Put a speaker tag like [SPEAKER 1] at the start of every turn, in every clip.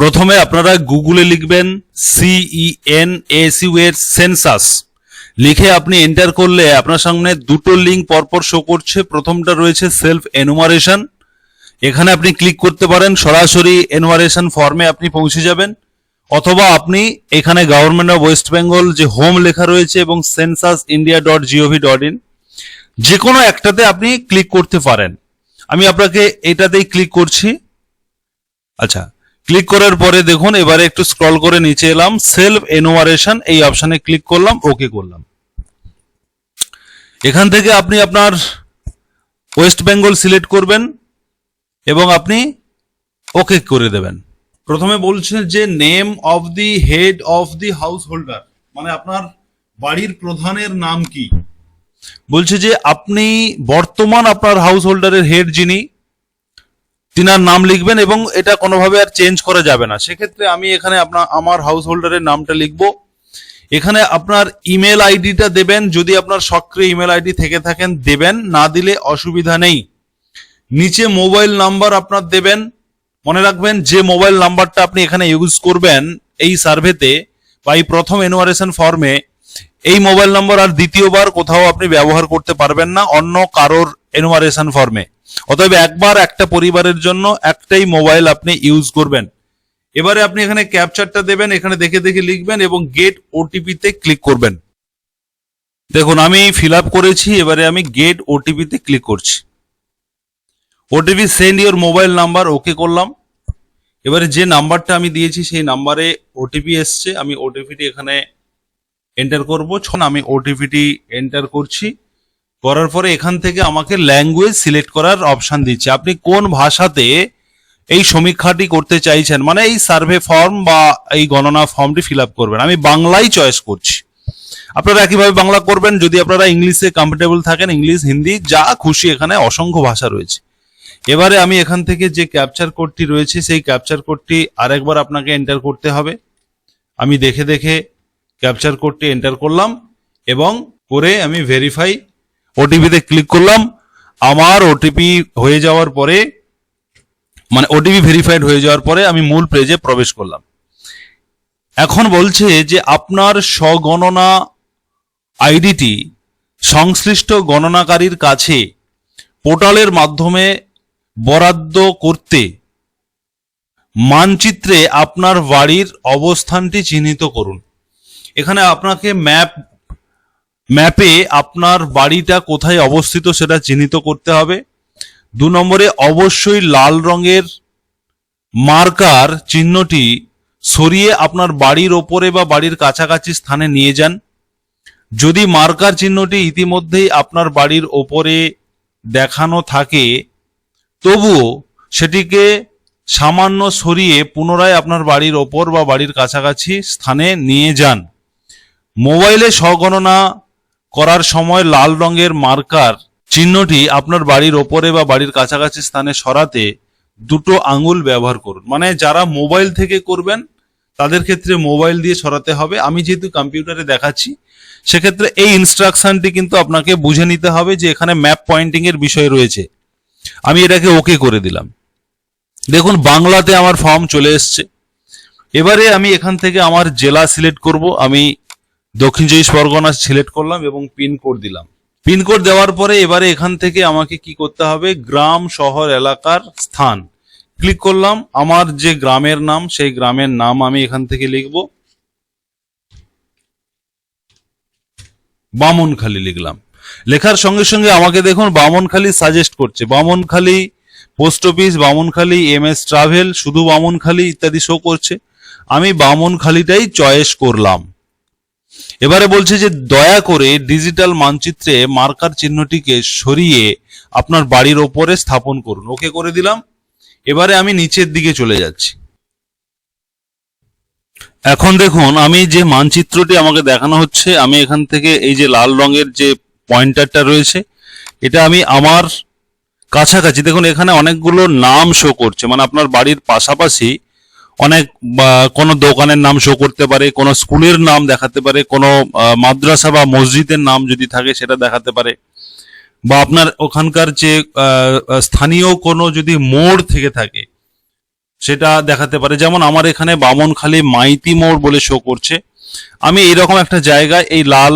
[SPEAKER 1] প্রথমে আপনারা গুগলে লিখবেন CENSU এর সেন্সাস লিখে আপনি এন্টার করলে আপনার সামনে দুটো লিঙ্ক পরপর শো করছে। প্রথমটা রয়েছে সেলফ এনুমারেশন, এখানে আপনি ক্লিক করতে পারেন, সরাসরি এনুমারেশন ফর্মে আপনি পৌঁছে যাবেন, অথবা আপনি এখানে গভর্নমেন্ট অফ ওয়েস্ট বেঙ্গল যে হোম লেখা রয়েছে এবং censusindia.gov.in যে কোনো একটাতে আপনি ক্লিক করতে পারেন। আমি আপনাকে এটাতেই ক্লিক করছি। আচ্ছা, ক্লিক করার পরে দেখুন এবারে একটু স্ক্রল করে নিচে এলাম, সেলফ এনুমারেশন এই অপশনে ক্লিক করলাম, ওকে করলাম। এখান থেকে আপনি আপনার ওয়েস্ট বেঙ্গল সিলেক্ট করবেন এবং আপনি ওকে করে দেবেন। প্রথমে বলছেন যে name of the head of the house holder, মানে আপনার বাড়ির প্রধানের নাম কি। বলছে যে আপনি বর্তমান আপনার হাউস হোল্ডারের হেড যিনি, তিনার নাম লিখবেন এবং এটা কোনোভাবে আর চেঞ্জ করা যাবে না। সেক্ষেত্রে আমি এখানে আমার হাউস হোল্ডারের নামটা লিখব। এখানে আপনার ইমেল আইডিটা দেবেন, যদি আপনার সক্রিয় ইমেল আইডি থেকে থাকেন দেবেন, না দিলে অসুবিধা নেই। নিচে মোবাইল নাম্বার আপনার দেবেন। মনে রাখবেন যে মোবাইল নাম্বারটা আপনি এখানে ইউজ করবেন এই সার্ভেতে বা এই প্রথম এনুমারেশন ফর্মে, এই মোবাইল নাম্বার আর দ্বিতীয়বার কোথাও আপনি ব্যবহার করতে পারবেন না অন্য কারোর এনুমারেশন ফর্মে। অতএব একবার একটা পরিবারের জন্য একটাই মোবাইল আপনি ইউজ করবেন। এবারে আপনি এখানে ক্যাপচারটা দেবেন, এখানে দেখে দেখে লিখবেন এবং গেট ওটিপি তে ক্লিক করবেন। দেখুন আমি ফিল আপ করেছি, এবারে আমি গেট ওটিপি তে ক্লিক করছি। OTP send your mobile number, okay করলাম। এবারে যে নাম্বারটা আমি দিয়েছি সেই নাম্বারে ওটিপি এসছে, আমি ওটিপিটি এখানে এন্টার করব। আমি ওটিপিটি এন্টার করছি, করার পরে এখান থেকে আমাকে ল্যাঙ্গুয়েজ সিলেক্ট করার অপশন দিচ্ছে। আপনি কোন ভাষাতে এই সমীক্ষাটি করতে চাইছেন, মানে এই সার্ভে ফর্ম বা এই গণনা ফর্মটি ফিল আপ করবেন। আমি বাংলাই চয়েস করছি, আপনারা একইভাবে বাংলা করবেন। যদি আপনারা ইংলিশে কমফোর্টেবল থাকেন, ইংলিশ, হিন্দি যা খুশি, এখানে অসংখ্য ভাষা রয়েছে। এবারে আমি এখান থেকে যে ক্যাপচার কোডটি রয়েছে সেই ক্যাপচার কোডটি আরেকবার আপনাকে এন্টার করতে হবে। আমি দেখে দেখে ক্যাপচার কোডটি এন্টার করলাম এবং করে আমি ভেরিফাই ওটিপিতে ক্লিক করলাম। আমার ওটিপি হয়ে যাওয়ার পরে, মানে ওটিপি ভেরিফাইড হয়ে যাওয়ার পরে আমি মূল পেজে প্রবেশ করলাম। এখন বলছে যে আপনার স্বগণনা আইডিটি সংশ্লিষ্ট গণনাকারীর কাছে পোর্টালের মাধ্যমে বরাদ্দ করতে মানচিত্রে আপনার বাড়ির অবস্থানটি চিহ্নিত করুন। এখানে আপনাকে ম্যাপে আপনার বাড়িটা কোথায় অবস্থিত সেটা চিহ্নিত করতে হবে। 2 নম্বরে অবশ্যই লাল রঙের মার্কার চিহ্নটি সরিয়ে আপনার বাড়ির ওপরে বা বাড়ির কাছাকাছি স্থানে নিয়ে যান। যদি মার্কার চিহ্নটি ইতিমধ্যেই আপনার বাড়ির ওপরে দেখানো থাকে তবুও সেটিকে সামান্য সরিয়ে পুনরায় আপনার বাড়ির ওপর বা বাড়ির কাছাকাছি স্থানে নিয়ে যান। মোবাইলে স্বগণনা করার সময় লাল রঙের মার্কার চিহ্নটি আপনার বাড়ির ওপরে বা বাড়ির কাছাকাছি স্থানে সরাতে 2 আঙ্গুল ব্যবহার করুন। মানে যারা মোবাইল থেকে করবেন তাদের ক্ষেত্রে মোবাইল দিয়ে সরাতে হবে। আমি যেহেতু কম্পিউটারে দেখাচ্ছি সেক্ষেত্রে এই ইনস্ট্রাকশনটি কিন্তু আপনাকে বুঝে নিতে হবে যে এখানে ম্যাপ পয়েন্টিং এর বিষয় রয়েছে। আমি এটাকে ওকে করে দিলাম। দেখুন বাংলাতে আমার ফর্ম চলে এসছে। এবারে আমি এখান থেকে আমার জেলা সিলেক্ট করব। আমি দক্ষিণ 24 পরগনা সিলেক্ট করলাম এবং পিনকোড দিলাম। পিনকোড দেওয়ার পরে এবারে এখান থেকে আমাকে কি করতে হবে, গ্রাম, শহর, এলাকার স্থান ক্লিক করলাম। আমার যে গ্রামের নাম সেই গ্রামের নাম আমি এখান থেকে লিখব, বামনখালী লিখলাম। লেখার সঙ্গে সঙ্গে আমাকে দেখুন বামনখালী সাজেস্ট করছে, Bamankhali post office, Bamankhali MS travel, শুধু বামনখালী ইত্যাদি শো করছে। আমি বামনখালীটাই চয়েস করলাম। এবারে বলছে যে দয়া করে ডিজিটাল মানচিত্রে মার্কার চিহ্নটিকে সরিয়ে আপনার বাড়ির ওপরে স্থাপন করুন, ওকে করে দিলাম। এবারে আমি নিচের দিকে চলে যাচ্ছি। এখন দেখুন আমি যে মানচিত্রটি আমাকে দেখানো হচ্ছে, আমি এখান থেকে এই যে লাল রঙের যে পয়েন্টারটা রয়েছে এটা আমি আমার কাছাকাছি, দেখুন এখানে অনেকগুলো নাম শো করছে, মানে আপনার বাড়ির পাশাপাশি অনেক কোনো দোকানের নাম শো করতে পারে, কোনো স্কুলের নাম দেখাতে পারে, কোনো মাদ্রাসা বা মসজিদের নাম যদি থাকে সেটা দেখাতে পারে, বা আপনার ওখানকার যে স্থানীয় কোনো যদি মোড় থেকে থাকে সেটা দেখাতে পারে। যেমন আমার এখানে বামনখালী মাইতি মোড় বলে শো করছে। আমি এইরকম একটা জায়গায় এই লাল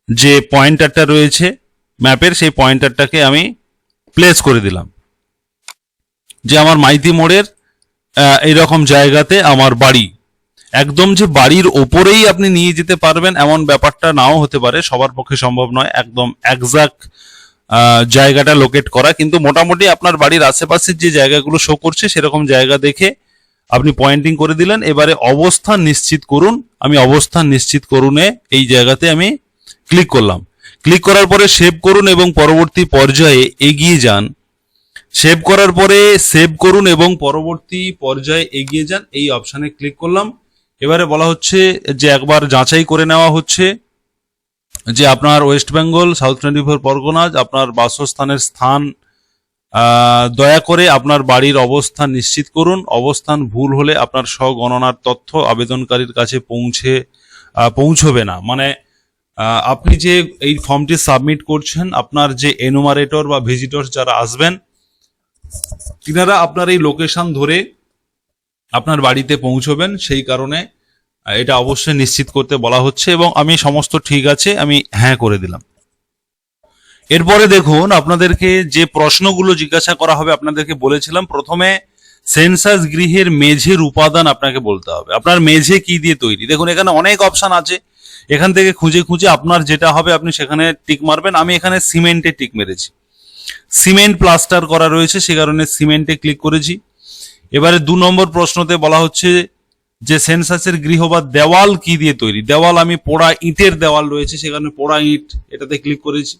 [SPEAKER 1] যে পয়েন্টারটা রয়েছে ম্যাপের, সেই পয়েন্টারটাকে আমি প্লেস করে দিলাম যে আমার মাইতি মোড়ের এইরকম জায়গাতে আমার বাড়ি। একদম যে বাড়ির ওপরেই আপনি নিয়ে যেতে পারবেন এমন ব্যাপারটা নাও হতে পারে, সবার পক্ষে সম্ভব নয় একদম একজাক্ট জায়গাটা লোকেট করা, কিন্তু মোটামুটি আপনার বাড়ির আশেপাশের যে জায়গাগুলো শো করছে সেরকম জায়গা দেখে আপনি পয়েন্টিং করে দিলেন। এবারে অবস্থান নিশ্চিত করুন। আমি অবস্থান নিশ্চিত করুনে এই জায়গাতে আমি ক্লিক করলাম। ক্লিক করার পরে সেভ করুন এবং পরবর্তী পর্যায়ে এগিয়ে যান। সেভ করার পরে সেভ করুন এবং পরবর্তী পর্যায়ে এগিয়ে যান, এই অপশানে ক্লিক করলাম। এবারে বলা হচ্ছে যে একবার যাচাই করে নেওয়া হচ্ছে যে আপনার ওয়েস্ট বেঙ্গল সাউথ 24 পরগনা আপনার বাসস্থানের স্থান, দয়া করে আপনার বাড়ির অবস্থান নিশ্চিত করুন। অবস্থান ভুল হলে আপনার স্বগণনার তথ্য আবেদনকারীর কাছে পৌঁছবে না। মানে আপনি যে এই ফর্মটি সাবমিট করছেন, আপনার যে এনুমারেটর বা ভিজিটর যারা আসবেন তিনারা আপনার এই লোকেশন ধরে আপনার বাড়িতে পৌঁছবেন, সেই কারণে এটা অবশ্যই নিশ্চিত করতে বলা হচ্ছে এবং আমি সমস্ত ঠিক আছে আমি হ্যাঁ করে দিলাম। এরপরে দেখুন আপনাদেরকে যে প্রশ্নগুলো জিজ্ঞাসা করা হবে, আপনাদেরকে বলেছিলাম প্রথমে সেন্সাস গৃহের মেঝের উপাদান আপনাকে বলতে হবে। আপনার মেঝে কি দিয়ে তৈরি? দেখুন এখানে অনেক অপশন আছে, এখান থেকে খুঁজে খুঁজে আপনার যেটা হবে আপনি সেখানে টিক মারবেন। আমি এখানে সিমেন্টে টিক মেরেছি, সিমেন্ট প্লাস্টার করা রয়েছে সে কারণে সিমেন্টে ক্লিক করেছি। এবারে 2 নম্বর প্রশ্নতে বলা হচ্ছে যে সেন্সাসের গৃহ বা দেওয়াল কি দিয়ে তৈরি? দেওয়াল আমি পোড়া ইটের দেওয়াল রয়েছে সে কারণে পোড়া ইট এটাতে ক্লিক করেছি।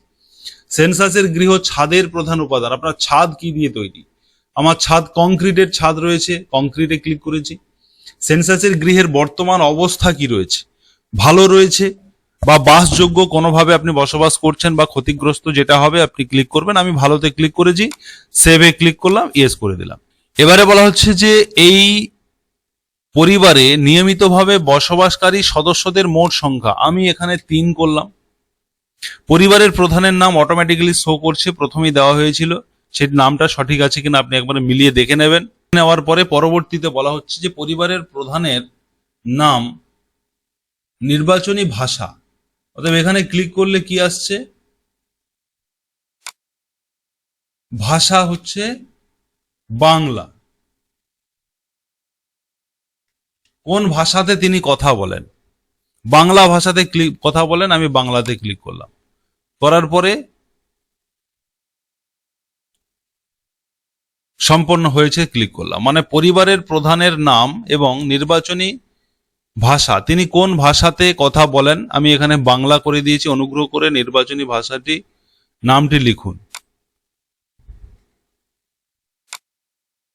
[SPEAKER 1] সেন্সাসের গৃহ ছাদের প্রধান উপাদান, আপনার ছাদ কি দিয়ে তৈরি? আমার ছাদ কংক্রিটের ছাদ রয়েছে, কংক্রিটে ক্লিক করেছি। সেন্সাসের গৃহের বর্তমান অবস্থা কি রয়েছে? ভালো রয়েছে বা বাসযোগ্য কোনোভাবে আপনি বসবাস করছেন বা ক্ষতিগ্রস্ত যেটা হবে আপনি ক্লিক করবেন। আমি ভালোতে ক্লিক করেছি, সেভে ক্লিক করলাম, ইয়েস করে দিলাম। এবারে বলা হচ্ছে যে এই পরিবারে নিয়মিতভাবে বসবাসকারী সদস্যদের মোট সংখ্যা, আমি এখানে 3 করলাম। পরিবারের প্রধানের নাম অটোমেটিক্যালি শো করছে, প্রথমেই দেওয়া হয়েছিল, সেই নামটা সঠিক আছে কিনা আপনি একবার মিলিয়ে দেখে নেবেন। নেওয়ার পরে পরবর্তীতে বলা হচ্ছে যে পরিবারের প্রধানের নাম নির্বাচনী ভাষা, অতএব এখানে ক্লিক করলে কি আসছে? ভাষা হচ্ছে বাংলা। কোন ভাষাতে তিনি কথা বলেন? বাংলা ভাষাতে কথা বলেন, আমি বাংলাতে ক্লিক করলাম। করার পরে সম্পন্ন হয়েছে ক্লিক করলাম। মানে পরিবারের প্রধানের নাম এবং নির্বাচনী ভাষা, তিনি কোন ভাষাতে কথা বলেন আমি এখানে বাংলা করে দিয়েছি। অনুগ্রহ করে নির্বাচনী ভাষাটি নামটি লিখুন,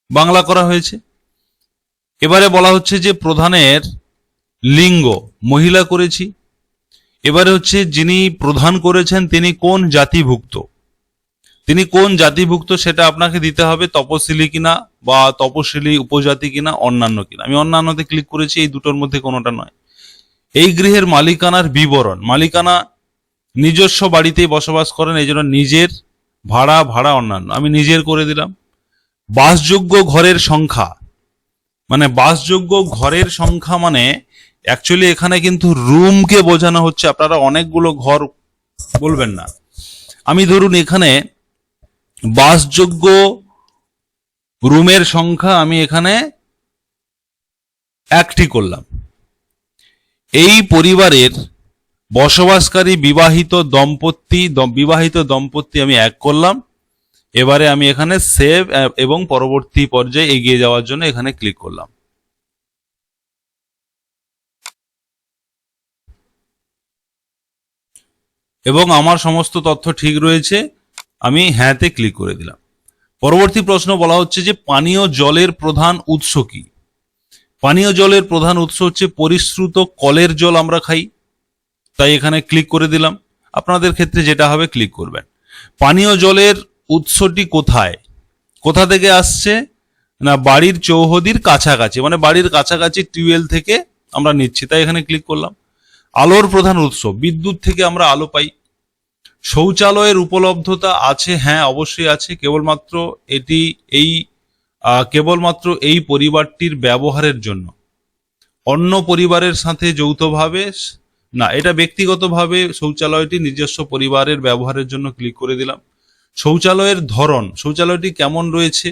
[SPEAKER 1] বাংলা করা হয়েছে। এবারে বলা হচ্ছে যে প্রধানের লিঙ্গ মহিলা করেছি। এবারে হচ্ছে যিনি প্রধান করেছেন তিনি কোন জাতিভুক্ত, তিনি কোন জাতিভুক্ত সেটা আপনাকে দিতে হবে, তপশিলি কিনা বা তপশিলি উপজাতি কিনা অন্যান্য কিনা। আমি অন্যান্যতে ক্লিক করেছি, এই দুটোর মধ্যে কোনোটা নয়। এই গৃহের মালিকানার বিবরণ, মালিকানা নিজস্ব বাড়িতেই বসবাস করেন এই জন্য নিজের, ভাড়া অন্যান্য, আমি নিজের করে দিলাম। বাসযোগ্য ঘরের সংখ্যা, মানে বাসযোগ্য ঘরের সংখ্যা মানে অ্যাকচুয়ালি এখানে কিন্তু রুমকে বোঝানো হচ্ছে, আপনারা অনেকগুলো ঘর বলবেন না। আমি ধরুন এখানে বাসযোগ্য রুমের সংখ্যা আমি এখানে 1টি করলাম। এই পরিবারের বসবাসকারী বিবাহিত দম্পতি আমি 1 করলাম। এবারে আমি এখানে সেভ এবং পরবর্তী পর্যায়ে এগিয়ে যাওয়ার জন্য এখানে ক্লিক করলাম। এবং আমার সমস্ত তথ্য ঠিক রয়েছে, আমি হ্যাঁতে ক্লিক করে দিলাম। পরবর্তী প্রশ্ন বলা হচ্ছে যে পানীয় জলের প্রধান উৎস কি? পানীয় জলের প্রধান উৎস হচ্ছে পরিশ্রুত কলের জল আমরা খাই, তাই এখানে ক্লিক করে দিলাম। আপনাদের ক্ষেত্রে যেটা হবে ক্লিক করবেন। পানীয় জলের উৎসটি কোথায়, কোথা থেকে আসছে না বাড়ির চৌহদির কাছাকাছি, মানে বাড়ির কাছাকাছি টিউবওয়েল থেকে আমরা নিচ্ছি, তাই এখানে ক্লিক করলাম। আলোর প্রধান উৎস, বিদ্যুৎ থেকে আমরা আলো পাই। শৌচালয়ের উপলব্ধতা আছে, হ্যাঁ অবশ্যই আছে, কেবলমাত্র এই কেবলমাত্র এই পরিবারটির ব্যবহারের জন্য, অন্য পরিবারের সাথে যৌথভাবে না, এটা ব্যক্তিগতভাবে শৌচালয়টি নিজস্ব পরিবারের ব্যবহারের জন্য ক্লিক করে দিলাম। শৌচালয়ের ধরন, শৌচালয়টি কেমন রয়েছে,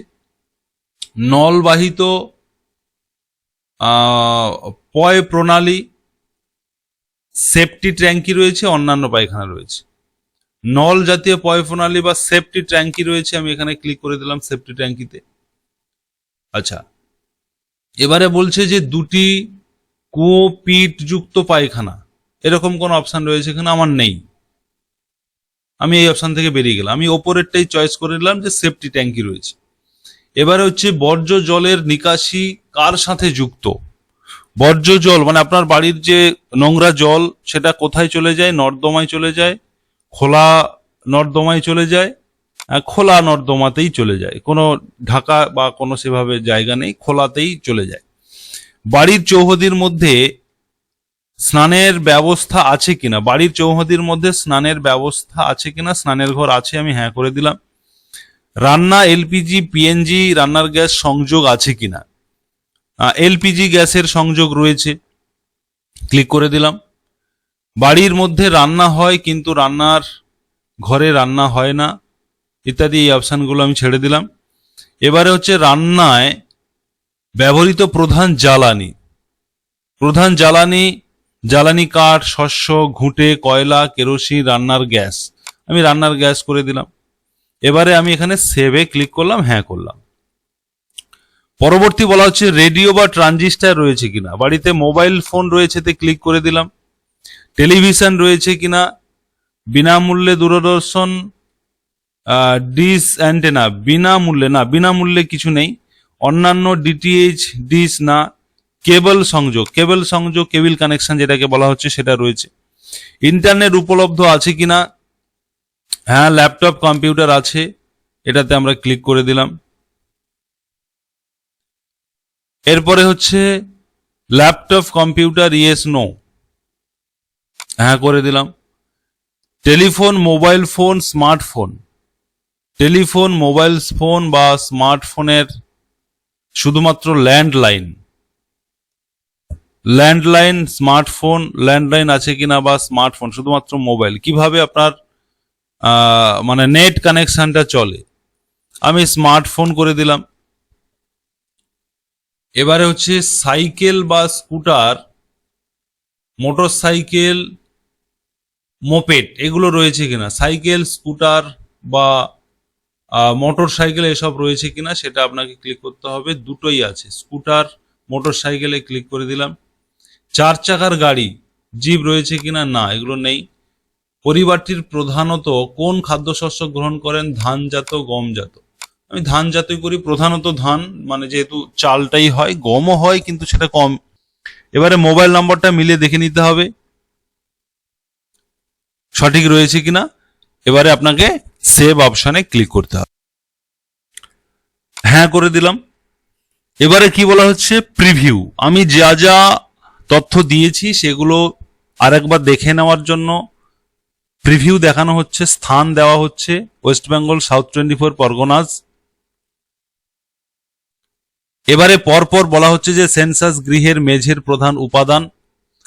[SPEAKER 1] নলবাহিত পয় প্রণালী, সেফটি ট্যাঙ্কি রয়েছে, অন্যান্য পায়খানা রয়েছে। নল জাতীয় পয় প্রণালী বা সেফটি ট্যাঙ্কি রয়েছে, আমি এখানে ক্লিক করে দিলাম সেফটি ট্যাঙ্কিতে। আচ্ছা, এবারে বলছে যে দুটি কুয়ো পিট যুক্ত পায়খানা, এরকম কোন অপশন রয়েছে এখানে, আমার নেই, আমি এই অপশন থেকে বেরিয়ে গেলাম। আমি ওপরেরটাই চয়েস করে নিলাম যে সেফটি ট্যাঙ্কি রয়েছে। এবারে হচ্ছে বর্জ্য জলের নিকাশি কার সাথে যুক্ত। বর্জ্য জল মানে আপনার বাড়ির যে নোংরা জল সেটা কোথায় চলে যায়, নর্দমায় চলে যায়, খোলা নর্দমায় চলে যায়, খোলা নর্দমাতেই চলে যায়, কোনো ঢাকা বা কোনো সেভাবে জায়গা নেই, খোলাতেই চলে যায়। বাড়ির চৌহদির মধ্যে স্নানের ব্যবস্থা আছে কিনা, বাড়ির চৌহদির মধ্যে স্নানের ব্যবস্থা আছে কিনা, স্নানের ঘর আছে, আমি হ্যাঁ করে দিলাম। রান্না এলপিজি পিএনজি রান্নার গ্যাস সংযোগ আছে কিনা, এলপিজি গ্যাসের সংযোগ রয়েছে, ক্লিক করে দিলাম। বাড়ির মধ্যে রান্না হয় কিন্তু রান্নার ঘরে রান্না হয় না ইত্যাদি, এই অপশানগুলো আমি ছেড়ে দিলাম। এবারে হচ্ছে রান্নায় ব্যবহৃত প্রধান জ্বালানি, প্রধান জ্বালানি, জ্বালানি কাঠ, শস্য, ঘুঁটে, কয়লা, কেরোসিন, রান্নার গ্যাস, আমি রান্নার গ্যাস করে দিলাম। এবারে আমি এখানে সেভে ক্লিক করলাম, হ্যাঁ করলাম। পরবর্তী বলা হচ্ছে রেডিও বা ট্রানজিস্টার রয়েছে কিনা, বাড়িতে মোবাইল ফোন রয়েছে তে ক্লিক করে দিলাম। টেলিভিশন রয়েছে কিনা, বিনামূল্যে দূরদর্শন ডিশ অ্যান্টেনা, বিনামূল্যে না, বিনামূল্যে কিছু নেই। অন্যান্য ডিটিএইচ ডিশ না। কেবল সংযোগ, কেবল সংযোগ, কেবল কানেকশন যেটাকে বলা হচ্ছে সেটা রয়েছে। ইন্টারনেট উপলব্ধ আছে কিনা, হ্যাঁ ল্যাপটপ কম্পিউটার আছে, এটাতে আমরা ক্লিক করে দিলাম। এরপরে হচ্ছে ল্যাপটপ কম্পিউটার ইয়েস নো, হ্যাঁ করে দিলাম। Telephone, mobile phone, smartphone, telephone, mobile phone বা স্মার্টফোনের শুধুমাত্র ল্যান্ডলাইন, ল্যান্ডলাইন, স্মার্টফোন, ল্যান্ডলাইন আছে কিনা বা স্মার্টফোন শুধুমাত্র মোবাইল, কিভাবে আপনার মানে নেট কানেকশনটা চলে, আমি স্মার্টফোন করে দিলাম। এবারে হচ্ছে সাইকেল বা স্কুটার, মোটর সাইকেল, মোপেড এগুলো রয়েছে কিনা, সাইকেল, স্কুটার বা মোটর সাইকেল এসব রয়েছে কিনা সেটা আপনাকে ক্লিক করতে হবে। দুটোই আছে, স্কুটার, মোটর সাইকেলে ক্লিক করে দিলাম। 4 চাকার গাড়ি, জিপ রয়েছে কিনা, না এগুলো নেই। পরিবারটির প্রধানত কোন খাদ্যশস্য গ্রহণ করেন, ধানজাত, গমজাত, আমি ধানজাতই করি, প্রধানত ধান, মানে যেহেতু চালটাই হয়, গমও হয় কিন্তু সেটা কম। এবারে মোবাইল নাম্বারটা মিলিয়ে দেখে নিতে হবে সঠিক রয়েছে কিনা। এবারে আপনাকে সেভ অপশনে ক্লিক করতে হবে, হ্যাঁ করে দিলাম। এবারে কি বলা হচ্ছে প্রিভিউ, আমি যা যা তথ্য দিয়েছি সেগুলো আরেকবার দেখে নেওয়ার জন্য প্রিভিউ দেখানো হচ্ছে, স্থান দেওয়া হচ্ছে ওয়েস্ট বেঙ্গল সাউথ 24 পরগনাস। এবারে পরপর বলা হচ্ছে যে সেন্সাস গৃহের মেঝের প্রধান উপাদান,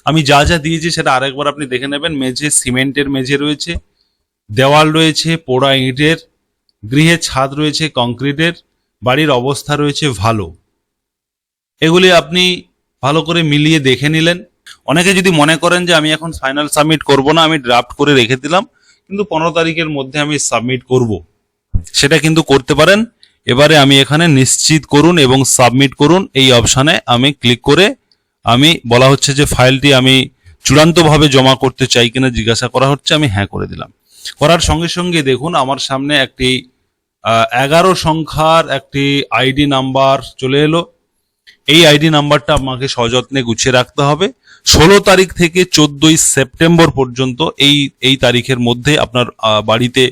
[SPEAKER 1] আমি যা যা দিয়েছি সেটা আরেকবার আপনি দেখে নেবেন। মেঝে সিমেন্টের মেঝে রয়েছে, দেওয়াল রয়েছে পোড়া ইটের, গৃহের ছাদ রয়েছে কংক্রিটের, বাড়ির অবস্থা রয়েছে ভালো। এগুলি আপনি ভালো করে মিলিয়ে দেখে নিলেন। অনেকে যদি মনে করেন যে আমি এখন ফাইনাল সাবমিট করব না, আমি ড্রাফট করে রেখে দিলাম কিন্তু 15 তারিখের মধ্যে আমি সাবমিট করব, সেটা কিন্তু করতে পারেন। এবারে আমি এখানে নিশ্চিত করুন এবং সাবমিট করুন এই অপশানে আমি ক্লিক করে, আমি বলা হচ্ছে যে ফাইলটি আমি চূড়ান্তভাবে জমা করতে চাই কিনা জিজ্ঞাসা করা হচ্ছে, আমি হ্যাঁ করে দিলাম। করার সঙ্গে সঙ্গে দেখুন আমার সামনে একটি 11 সংখ্যার একটি আইডি নাম্বার চলে এলো। এই আইডি নাম্বারটা আমাকে সযত্নে গুছিয়ে রাখতে হবে। 16 তারিখ থেকে 14 সেপ্টেম্বর পর্যন্ত এই তারিখের মধ্যে আপনার বাড়িতে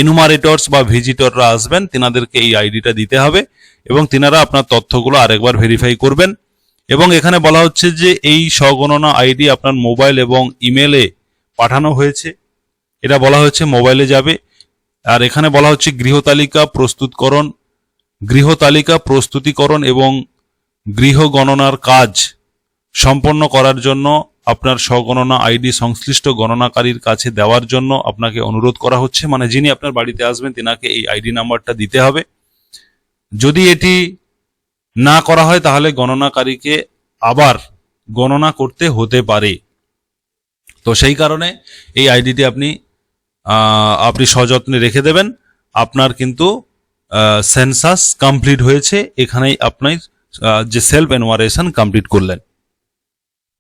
[SPEAKER 1] এনুমারেটরস বা ভিজিটররা আসবেন, তিনাদেরকে এই আইডিটা দিতে হবে এবং তিনারা আপনার তথ্যগুলো আরেকবার ভেরিফাই করবেন। এবং এখানে বলা হচ্ছে যে এই স্বগণনা আইডি আপনার মোবাইল এবং ইমেলে পাঠানো হয়েছে, এটা বলা হচ্ছে মোবাইলে যাবে। আর এখানে বলা হচ্ছে গৃহতালিকা প্রস্তুতকরণ, গৃহ তালিকা প্রস্তুতিকরণ এবং গৃহ গণনার কাজ সম্পন্ন করার জন্য আপনার স্বগণনা আইডি সংশ্লিষ্ট গণনাকারীর কাছে দেওয়ার জন্য আপনাকে অনুরোধ করা হচ্ছে। মানে যিনি আপনার বাড়িতে আসবেন তিনাকে এই আইডি নাম্বারটা দিতে হবে। যদি এটি না করা হয় তাহলে গণনাকারীকে আবার গণনা করতে হতে পারে। তো সেই কারণে এই আইডিটি আপনি সযত্নে রেখে দেবেন। আপনার কিন্তু সেন্সাস কমপ্লিট হয়েছে, এখানেই আপনি যে সেলফ এনুমারেশন কমপ্লিট করলেন।